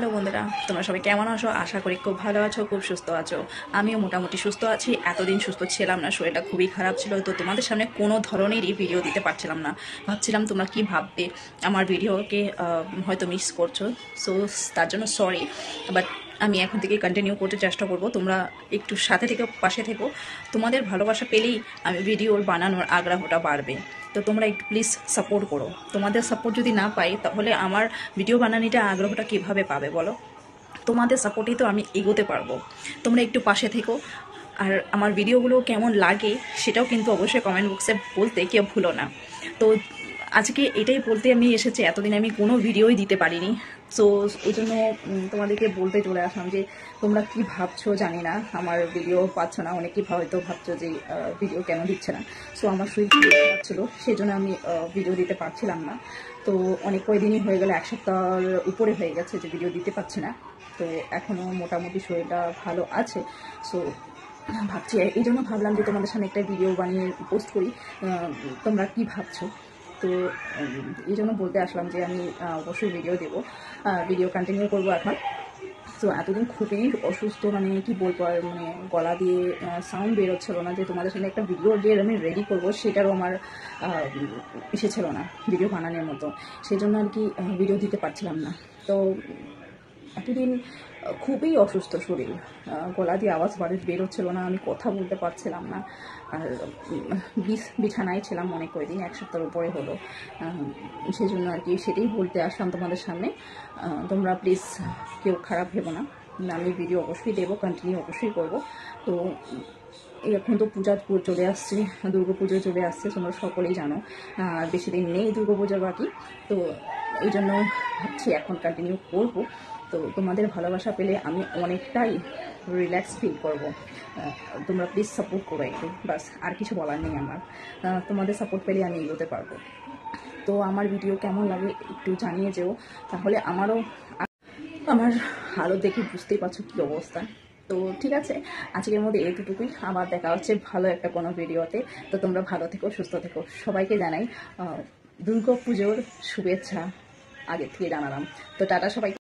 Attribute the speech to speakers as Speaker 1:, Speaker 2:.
Speaker 1: Hello বন্ধুরা, তোমরা সবাই কেমন আছো? আশা করি খুব ভালো আছো, খুব সুস্থ আছো। আমিও মোটামুটি সুস্থ আছি। এতদিন সুস্থ ছিলাম না, শরীরটা খুবই খারাপ ছিল, তো তোমাদের সামনে কোনো ধরনেরই ভিডিও দিতে পারছিলাম না। ভাবছিলাম তোমরা কি ভাববে, আমার ভিডিওকে হয়তো মিস করছো। সো তার জন্য সরি, বাট আমি এখন থেকে কন্টিনিউ করতে চেষ্টা করব। তোমরা একটু সাথে থেকে পাশে থেকো। তোমাদের ভালোবাসা পেলেই আমি ভিডিওর বানানোর আগ্রহটা বাড়বে। তো তোমরা একটু প্লিজ সাপোর্ট করো। তোমাদের সাপোর্ট যদি না পাই তাহলে আমার ভিডিও বানানোটা আগ্রহটা কীভাবে পাবে বলো? তোমাদের সাপোর্টেই তো আমি এগোতে পারবো। তোমরা একটু পাশে থেকো। আর আমার ভিডিওগুলো কেমন লাগে সেটাও কিন্তু অবশ্যই কমেন্ট বক্সে বলতে কেউ ভুলো না। তো আজকে এটাই বলতে আমি এসেছি, এতদিন আমি কোনো ভিডিওই দিতে পারিনি। সো এই জন্য তোমাদেরকে বলতে চলে আসলাম যে তোমরা কি ভাবছো জানি না, আমার ভিডিও পাচ্ছ না। অনেকেই হয়তো ভাবছো যে ভিডিও কেন দিচ্ছে না। সো আমার শরীর খারাপ ছিল, সেই জন্য আমি ভিডিও দিতে পারছিলাম না। তো অনেক কয়দিনই হয়ে গেল, এক সপ্তাহের উপরে হয়ে গেছে যে ভিডিও দিতে পারছি না। তো এখনও মোটামুটি শরীরটা ভালো আছে। সো ভাবছি, এই জন্য ভাবলাম যে তোমাদের সামনে একটা ভিডিও বানিয়ে পোস্ট করি। তোমরা কি ভাবছো? তো এই জন্য বলতে আসলাম যে আমি অবশ্যই ভিডিও দেবো, ভিডিও কন্টিনিউ করবো এখন। তো এতদিন খুবই অসুস্থ, মানে কি বলবো আর, মানে গলা দিয়ে সাউন্ড বেরোচ্ছিল না যে তোমাদের সামনে একটা ভিডিও যে আমি রেডি করবো সেটারও আমার এসেছিল না ভিডিও বানানোর মতো। সেই জন্য আর কি ভিডিও দিতে পারছিলাম না। তো এতদিন খুবই অসুস্থ শরীর, গলা দিয়ে আওয়াজ বেরোচ্ছিল না, আমি কথা বলতে পারছিলাম না। আর বিছানায় ছিলাম অনেক কয়েকদিন, এক সপ্তাহের উপরে হলো। সেই জন্য আর কি সেটাই বলতে আসলাম তোমাদের সামনে। তোমরা প্লিজ কেউ খারাপ ভেবো না, আমি ভিডিও অবশ্যই দেবো, কন্টিনিউ অবশ্যই করবো। তো এখন তো পূজা চলে আসছে, দুর্গা পুজো চলে আসছে, তোমরা সকলেই জানো। আর বেশি দিন নেই দুর্গা পুজোর বাকি। তো এই জন্য ভাবছি এখন কন্টিনিউ করব। তো তোমাদের ভালোবাসা পেলে আমি অনেকটাই রিল্যাক্স ফিল করব। তোমরা প্লিজ সাপোর্ট করো একটু, বাস আর কিছু বলার নেই আমার। তোমাদের সাপোর্ট পেলে আমি এগোতে পারবো। তো আমার ভিডিও কেমন লাগে একটু জানিয়ে যেও, তাহলে আমারও আমার হালত দেখে বুঝতেই পারছো কী অবস্থা। তো ঠিক আছে, আজকের মধ্যে এইটুকুই। আবার দেখা হচ্ছে ভালো একটা কোনো ভিডিওতে। তো তোমরা ভালো থেকো, সুস্থ থেকো। সবাইকে জানাই দুর্গা পুজোর শুভেচ্ছা, আগে থেকে জানালাম। তো টাটা সবাই।